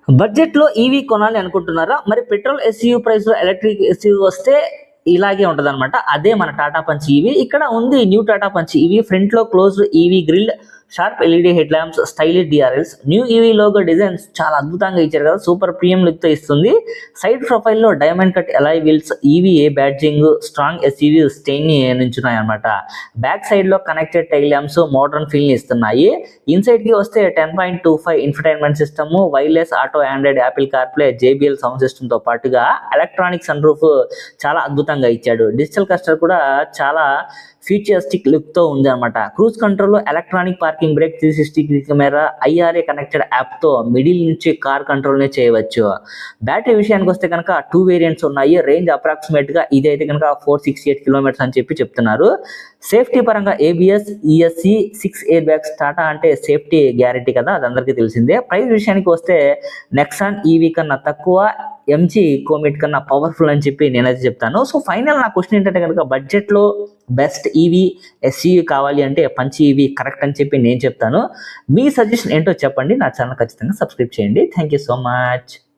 బడ్జెట్‌లో ఈవీ కొనాలి అనుకుంటున్నారా? మరి పెట్రోల్ ఎస్‌యూవీ ప్రైస్‌లో ఎలక్ట్రిక్ ఎస్‌యూవీ వస్తే ఇలాగే ఉంటదనమాట. అదే మన టాటా పంచ్ ఈవీ. ఇక్కడ ఉంది న్యూ టాటా పంచ్ ఈవీ. ఫ్రంట్‌లో closed EV grille, sharp LED head lamps, stylish DRLs. New EV logo designs చాలా అద్భుతంగా ఇచ్చారు కదా! సూపర్ ప్రీమియం లుక్‌తో ఇస్తుంది. సైడ్ ప్రొఫైల్‌లో diamond cut alloy wheels, EVA badging, strong SUV స్టెయిన్‌ని నుంచున్నాయన్నమాట. బ్యాక్ సైడ్‌లో కనెక్టెడ్ టైల్ ల్యాంప్స్ మోడర్న్ ఫీల్‌ని ఇస్తున్నాయి. ఇన్సైడ్‌కి వస్తే 10.25 infotainment system, wireless auto Android, Apple CarPlay, JBL sound సిస్టమ్‌తో పాటుగా ఎలక్ట్రానిక్ సన్ రూఫ్ చాలా అద్భుతంగా ఇచ్చాడు. డిజిటల్ క్లస్టర్ కూడా చాలా ఫ్యూచరిస్టిక్ లుక్‌తో ఉంది అనమాట. క్రూజ్ కంట్రోల్‌లో electronic parking brake, 360 degree camera, IRA connected యాప్‌తో మిడిల్ నుంచి కార్ కంట్రోల్‌ని చేయవచ్చు. బ్యాటరీ విషయానికి వస్తే కనుక 2 వేరియంట్స్ ఉన్నాయి. రేంజ్ అప్రాక్సిమేట్‌గా ఇదైతే కనుక 468 కిలోమీటర్స్ అని చెప్తున్నారు. సేఫ్టీ పరంగా ABS, ESC, 6 air bags. Tata అంటే సేఫ్టీ గ్యారెంటీ కదా, అది అందరికీ తెలిసిందే. ప్రైస్ విషయానికి వస్తే నెక్సాన్ ఈవీ కన్నా తక్కువ, ఎంజీ కోమిట్ కన్నా పవర్ఫుల్ అని నేనైతే చెప్తాను. సో ఫైనల్ నా క్వశ్చన్ ఏంటంటే కనుక బడ్జెట్లో బెస్ట్ ఈవీ ఎస్యూవీ కావాలి అంటే పంచ్ ఈవీ కరెక్ట్ అని నేను చెప్తాను. మీ సజెషన్ ఏంటో చెప్పండి. నా ఛానల్ ఖచ్చితంగా సబ్స్క్రైబ్ చేయండి. Thank you so much.